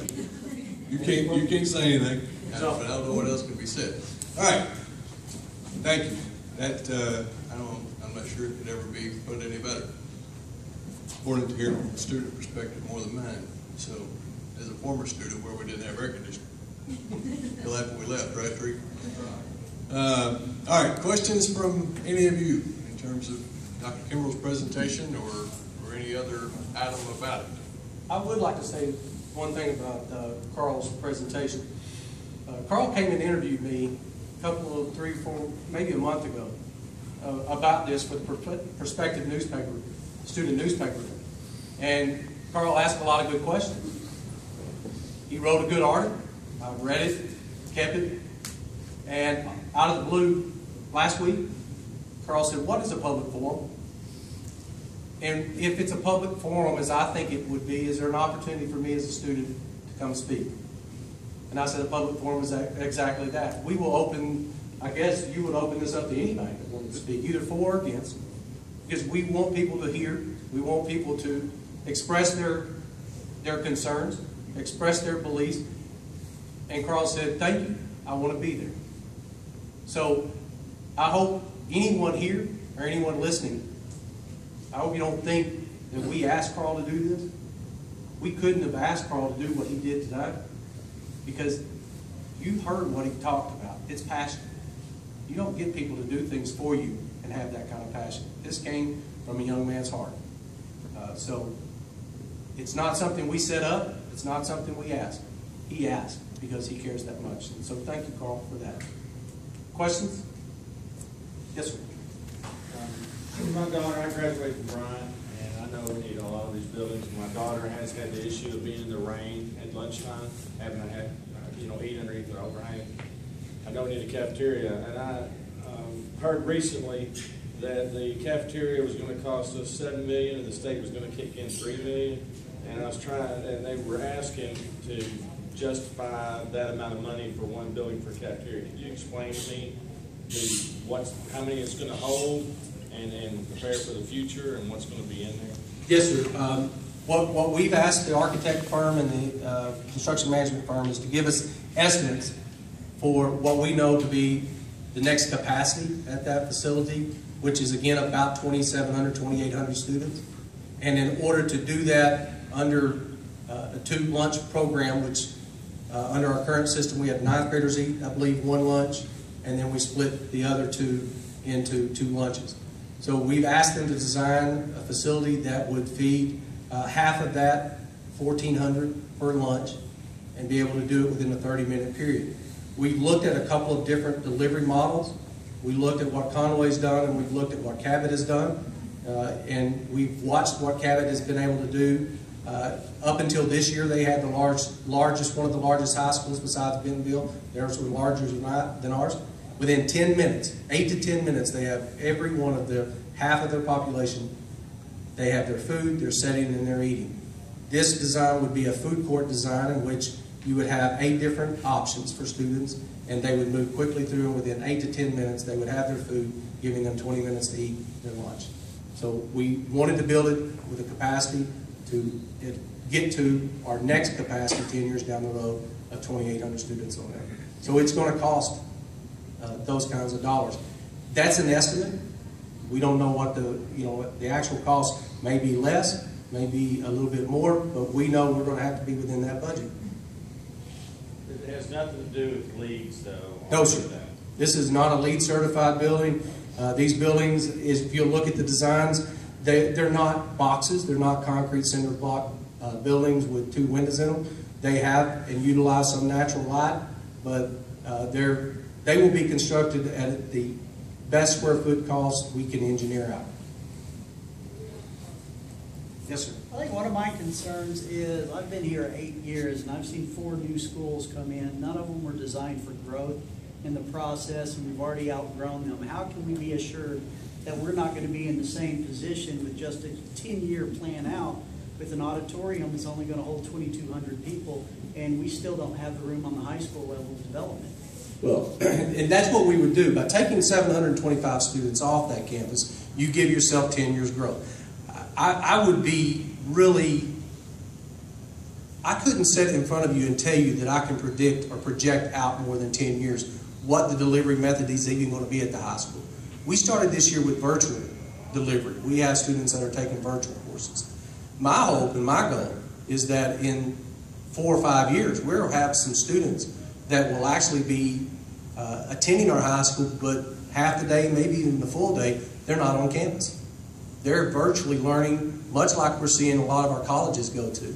You can't say anything. But I don't know what else can be said. All right. Thank you. That I'm not sure it could ever be put any better. Important to hear from a student perspective more than mine. So, as a former student where we didn't have air conditioning, until after we left, right, Tree? All right. Questions from any of you in terms of Dr. Kimbrell's presentation or any other item about it? I would like to say one thing about Carl's presentation. Carl came and interviewed me a couple of 3 or 4, maybe a month ago about this for the prospective newspaper, student newspaper. And Carl asked a lot of good questions. He wrote a good article. I read it, kept it, and out of the blue last week, Carl said, "What is a public forum?" And if it's a public forum, as I think it would be, is there an opportunity for me as a student to come speak? And I said a public forum is exactly that. We will open, I guess you would open this up to anybody that wanted to speak, either for or against. Because we want people to hear, we want people to express their concerns, express their beliefs. And Carl said, "Thank you, I want to be there." So I hope anyone here or anyone listening, I hope you don't think that we asked Carl to do this. We couldn't have asked Carl to do what he did today because you've heard what he talked about. It's passion. You don't get people to do things for you and have that kind of passion. This came from a young man's heart. So it's not something we set up. It's not something we asked. He asked because he cares that much. And so thank you, Carl, for that. Questions? Yes, sir. My daughter, I graduated from Bryant, and I know we need a lot of these buildings. My daughter has had the issue of being in the rain at lunchtime, having to have, eat underneath the overhang. I know we need a cafeteria, and I heard recently that the cafeteria was gonna cost us $7 million and the state was gonna kick in $3 million. And I was trying, and they were asking to justify that amount of money for one building for cafeteria. Could you explain to me how many it's gonna hold and prepare for the future and what's gonna be in there? Yes, sir. What we've asked the architect firm and the construction management firm is to give us estimates for what we know to be the next capacity at that facility, which is again about 2,700, 2,800 students. And in order to do that under a 2-lunch program, which under our current system we have 9th graders eat, I believe, 1 lunch, and then we split the other 2 into 2 lunches. So we've asked them to design a facility that would feed half of that, 1,400 per lunch, and be able to do it within a 30-minute period. We've looked at a couple of different delivery models. We looked at what Conway's done, and we've looked at what Cabot has done. And we've watched what Cabot has been able to do. Up until this year, they had the one of the largest high schools besides Bentonville. Theirs were larger than ours. Within 10 minutes, 8 to 10 minutes, they have every one of half of their population. They have their food, their setting, and their eating. This design would be a food court design in which you would have 8 different options for students, and they would move quickly through, and within 8 to 10 minutes, they would have their food, giving them 20 minutes to eat their lunch. So we wanted to build it with a capacity to get to our next capacity 10 years down the road of 2,800 students on there. So it's going to cost those kinds of dollars. That's an estimate. We don't know what the actual cost may be less, may be a little bit more, but we know we're going to have to be within that budget. It has nothing to do with leads, though. No, sir. This is not a LEED certified building. These buildings, if you look at the designs, they're not boxes. They're not concrete cinder block buildings with 2 windows in them. They have and utilize some natural light, but they will be constructed at the best square foot cost we can engineer out. Yes, sir. I think one of my concerns is I've been here 8 years and I've seen 4 new schools come in. None of them were designed for growth in the process, and we've already outgrown them. How can we be assured that we're not going to be in the same position with just a 10-year plan out with an auditorium that's only going to hold 2,200 people, and we still don't have the room on the high school level of development? Well, and that's what we would do. By taking 725 students off that campus, you give yourself 10 years growth. I would be really, I couldn't sit in front of you and tell you that I can predict or project out more than 10 years what the delivery method is even going to be at the high school. We started this year with virtual delivery. We have students that are taking virtual courses. My hope and my goal is that in 4 or 5 years, we'll have some students that will actually be attending our high school, but half the day, maybe even the full day, they're not on campus. They're virtually learning, much like we're seeing a lot of our colleges go to.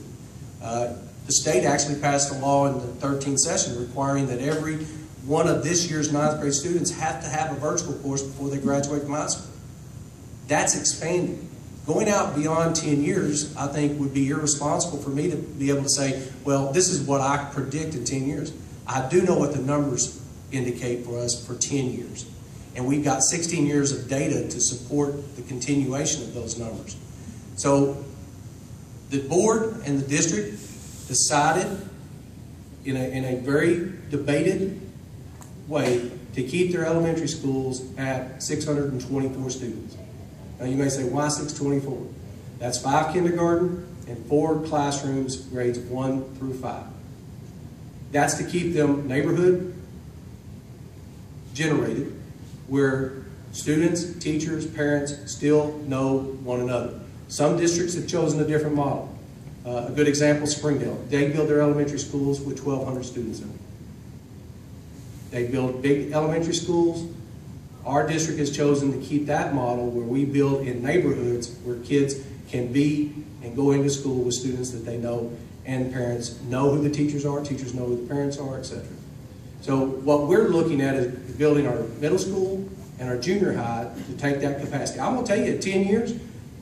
The state actually passed a law in the 13th session requiring that every one of this year's 9th grade students have to have a virtual course before they graduate from high school. That's expanding. Going out beyond 10 years, I think, would be irresponsible for me to be able to say, well, this is what I predict in 10 years. I do know what the numbers indicate for us for 10 years. And we've got 16 years of data to support the continuation of those numbers. So the board and the district decided in a very debated way to keep their elementary schools at 624 students. Now you may say, why 624? That's 5 kindergarten and 4 classrooms, grades 1 through 5. That's to keep them neighborhood generated, where students, teachers, parents still know one another. Some districts have chosen a different model. A good example, Springdale. They build their elementary schools with 1,200 students in them. They build big elementary schools. Our district has chosen to keep that model where we build in neighborhoods where kids can be and go into school with students that they know, and parents know who the teachers are know who the parents are, etc. So what we're looking at is building our middle school and our junior high to take that capacity. I'm going to tell you, in 10 years,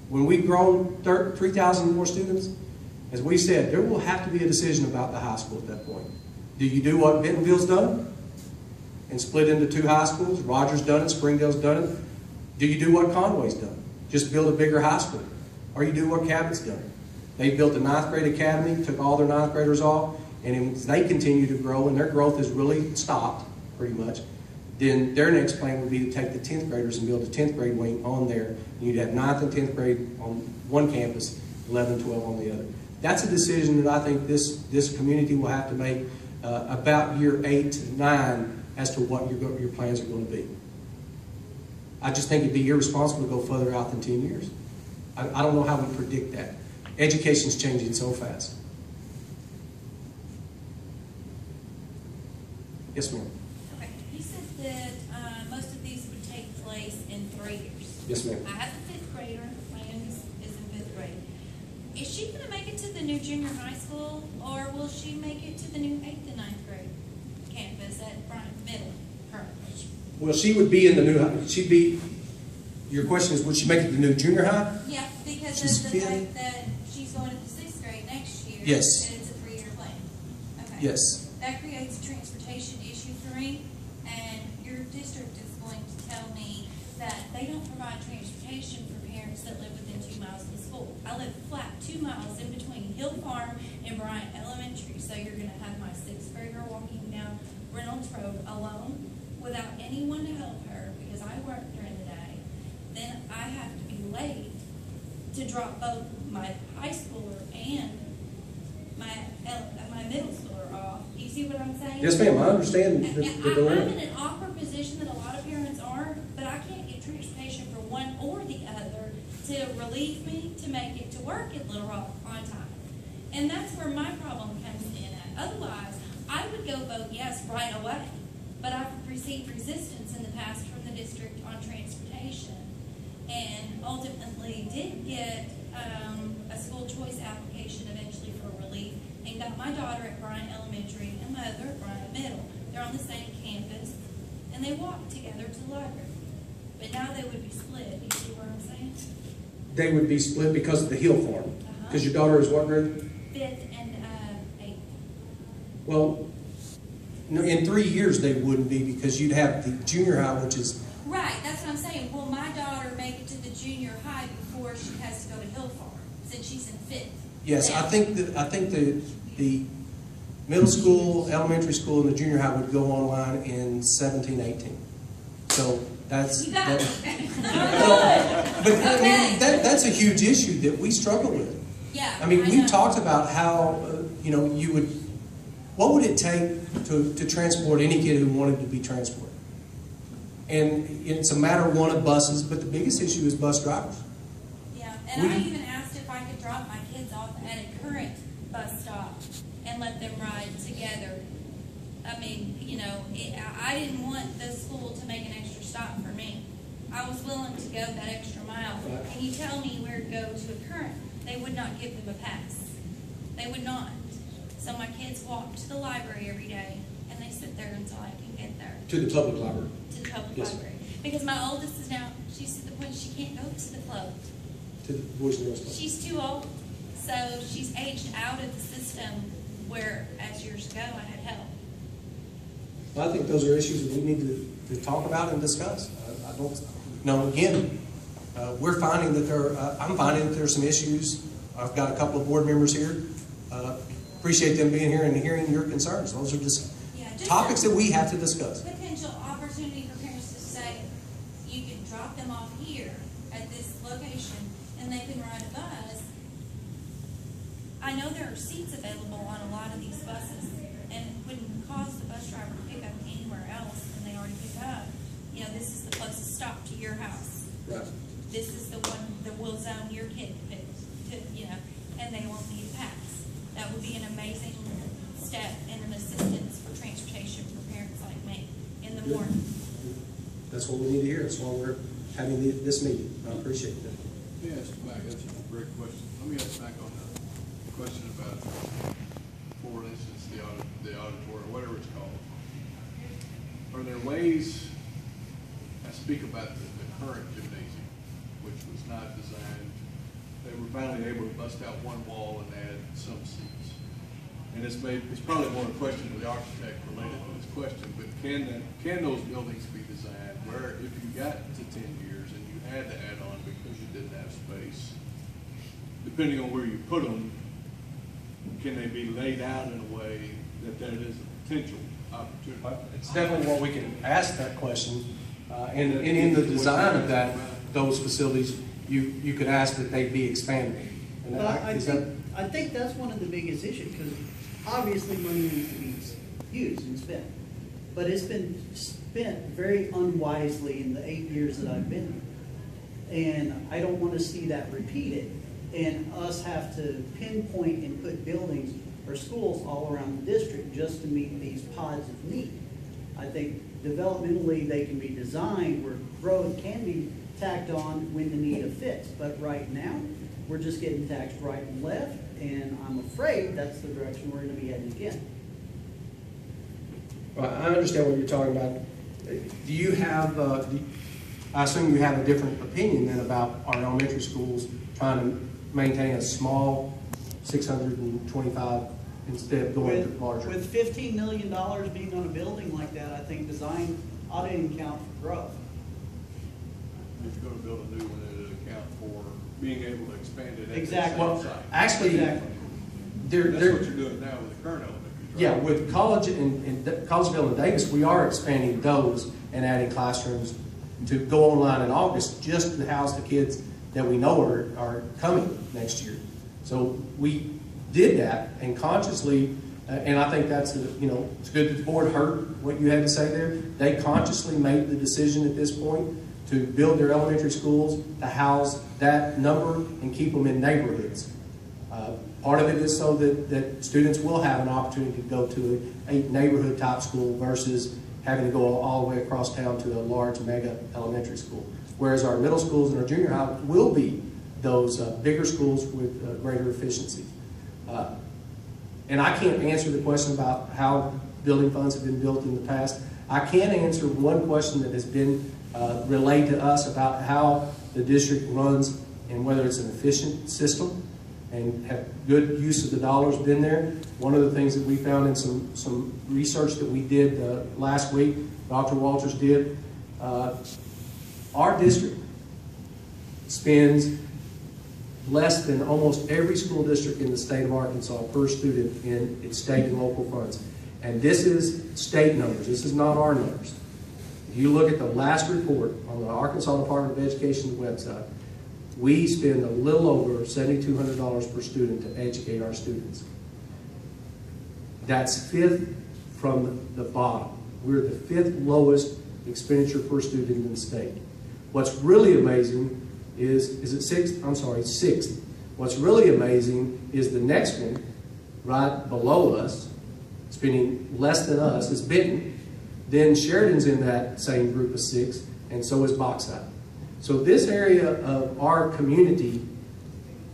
when we've grown 3,000 more students, as we said, there will have to be a decision about the high school at that point. Do you do what Bentonville's done and split into 2 high schools? Rogers done it, Springdale's done it. Do you do what Conway's done? Just build a bigger high school? Or you do what Cabot's done? They built a 9th grade academy, took all their 9th graders off, and as they continue to grow, and their growth has really stopped, pretty much, then their next plan would be to take the 10th graders and build a 10th grade wing on there, and you'd have 9th and 10th grade on one campus, 11 and 12 on the other. That's a decision that I think this community will have to make about year 8 to 9 as to what your plans are going to be. I just think it'd be irresponsible to go further out than 10 years. I don't know how we predict that. Education's changing so fast. Yes, ma'am. Okay, you said that most of these would take place in 3 years. Yes, ma'am. I have a 5th grader. My youngest is in 5th grade. Is she going to make it to the new junior high school, or will she make it to the new 8th and 9th grade campus at Bryant Building currently? Well, she would be in the new, she'd be, your question is, would she make it to the new junior high? Yeah, because She's of the fifth. fact that she's going to the 6th grade next year. Yes. And it's a 3-year plan. Okay. Yes. That creates a transportation issue for me, and your district is going to tell me that they don't provide transportation for parents that live within 2 miles of the school. I live flat 2 miles in between Hill Farm and Bryant Elementary, so you're going to have my 6th grader walking down Reynolds Road alone without anyone to help her because I work during the day. Then I have to be late to drop both my high schooler and my middle schooler off. Do you see what I'm saying? Yes, ma'am, I understand the I'm dilemma. in an awkward position that a lot of parents aren't, but I can't get transportation for one or the other to relieve me to make it to work at Little Rock on time. And that's where my problem comes in at. Otherwise, I would go vote yes right away. But I've received resistance in the past from the district on transportation, and ultimately did get a school choice application eventually for relief, and got my daughter at Bryant Elementary and my other at Bryant Middle. They're on the same campus, and they walk together to the library. But now they would be split. You see what I'm saying? They would be split because of the Hill Farm. Because your daughter is what grade? 5th and 8th. Well, no, in 3 years they wouldn't be because you'd have the junior high, which is... Right, that's what I'm saying. Will my daughter make it to the junior high before she has to go to Hill Farm, since she's in 5th? Yes, Now, I think the middle school, elementary school, and the junior high would go online in 17, 18. So that's... You got it. But I mean, that's a huge issue that we struggle with. Yeah. I mean, know. we've talked about how, you would... What would it take to transport any kid who wanted to be transported? And it's a matter, one, of buses, but the biggest issue is bus drivers. Yeah, and I even asked if I could drop my kids off at a current bus stop and let them ride together. I mean, I didn't want the school to make an extra stop for me. I was willing to go that extra mile. And you tell me where to go to a current, they would not give them a pass. They would not. So my kids walk to the library every day, and they sit there until I can get there. To the public library. To the public Yes. library. Because my oldest is now, she's to the point she can't go to the club. To the Boys and Girls Club. She's too old. So she's aged out of the system where, as years ago, I had help. Well, I think those are issues that we need to talk about and discuss. I don't, again, we're finding that I'm finding that there are some issues. I've got a couple of board members here. Appreciate them being here and hearing your concerns. Those are just topics that we have to discuss. Potential opportunity for parents to say, you can drop them off here at this location and they can ride a bus. I know there are seats available on a lot of these buses, and it wouldn't cost the bus driver to pick up anywhere else than they already pick up. This is the closest stop to your house. Right. This is the one that will zone your kid to, and they won't need a pass. That would be an amazing step and an assistance for transportation for parents like me in the morning. That's what we need to hear. That's why we're having this meeting. I appreciate that. Let me ask you back, that's a great question. Let me ask back on the question about, for instance, the auditorium, whatever it's called. Are there ways, I speak about the current gymnasium, which was not designed, they were finally able to bust out one wall and add some seats. and it's probably more a question to the architect related to this question, but can those buildings be designed where if you got to 10 years and you had to add on because you didn't have space, depending on where you put them, can they be laid out in a way that there is a potential opportunity? It's definitely what we can ask that question. And in the design of those facilities, you could ask that they be expanded. And But I think that's one of the biggest issues, because obviously money needs to be used and spent. But it's been spent very unwisely in the 8 years that I've been here. And I don't want to see that repeated and us have to pinpoint and put buildings or schools all around the district just to meet these pods of need. I think developmentally they can be designed where growth can be tacked on when the need fits. But right now, we're just getting taxed right and left, and I'm afraid that's the direction we're going to be heading again. Well, I understand what you're talking about. Do you have, I assume you have a different opinion than about our elementary schools trying to maintain a small 625 instead of going to larger? With $15 million being on a building like that, I think design ought to account for growth. If you're going to build a new one, it'll account for being able to expand it. Exactly. Well, actually, that's what you're doing now with the current elementaries, right? Yeah, with college and Collegeville and Davis, we are expanding those and adding classrooms to go online in August just to house the kids that we know are coming next year. So we did that and consciously, and I think that's, it's good that the board heard what you had to say there. They consciously made the decision at this point to build their elementary schools to house that number and keep them in neighborhoods. Part of it is so that students will have an opportunity to go to a neighborhood type school versus having to go all the way across town to a large mega elementary school. Whereas our middle schools and our junior high will be those bigger schools with greater efficiency. And I can't answer the question about how building funds have been built in the past. I can answer one question that has been relayed to us about how the district runs and whether it's an efficient system and have good use of the dollars been there. One of the things that we found in some research that we did last week, Dr. Walters did, our district spends less than almost every school district in the state of Arkansas per student in its state and local funds. And this is state numbers. This is not our numbers. If you look at the last report on the Arkansas Department of Education's website, we spend a little over $7,200 per student to educate our students. That's fifth from the bottom. We're the fifth lowest expenditure per student in the state. What's really amazing is it sixth? I'm sorry, sixth. What's really amazing is the next one, right below us, spending less than us, is Benton. Then Sheridan's in that same group of six, and so is Bauxite. So this area of our community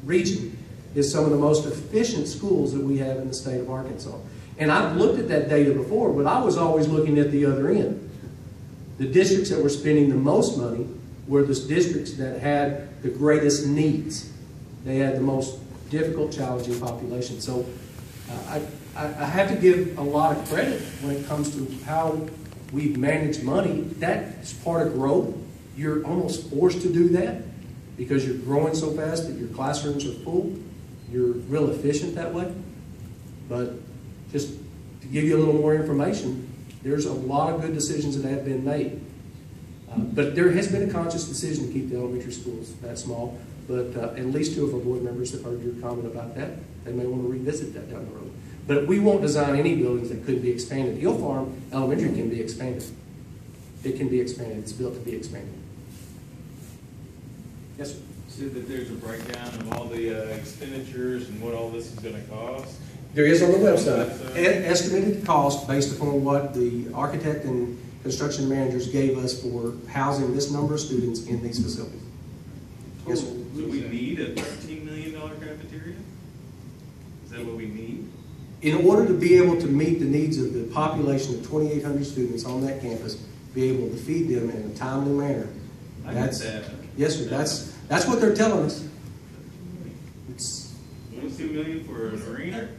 region is some of the most efficient schools that we have in the state of Arkansas. And I've looked at that data before, but I was always looking at the other end. The districts that were spending the most money were the districts that had the greatest needs. They had the most difficult, challenging population. So I have to give a lot of credit when it comes to how we've managed money. That's part of growth. You're almost forced to do that because you're growing so fast that your classrooms are full. You're real efficient that way. But just to give you a little more information, there's a lot of good decisions that have been made. But there has been a conscious decision to keep the elementary schools that small. But at least two of our board members have heard your comment about that. They may want to revisit that down the road. But we won't design any buildings that couldn't be expanded. Hill Farm Elementary can be expanded. It can be expanded. It's built to be expanded. Yes, sir. You said that there's a breakdown of all the expenditures and what all this is going to cost. There is on the website. Estimated cost based upon what the architect and construction managers gave us for housing this number of students in these facilities. Yes, sir. So we need a $13 million cafeteria? Is that what we need? In order to be able to meet the needs of the population of 2,800 students on that campus, be able to feed them in a timely manner. I get that. Yes, sir. That's what they're telling us. $22 million for an arena?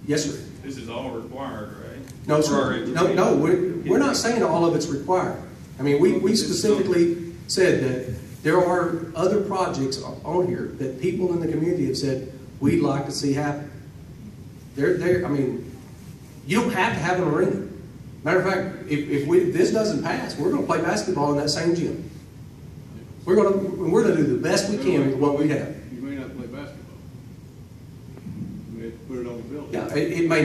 Yes, sir. This is all required, right? No, For our sir. No, we're not saying all of it's required. I mean, we specifically said that there are other projects on here that people in the community have said we'd like to see happen. I mean, you don't have to have an arena. Matter of fact, if this doesn't pass, we're going to play basketball in that same gym. We're going to do the best we can with what we have. You may not play basketball. You may have to put it on the building. Yeah, it may not.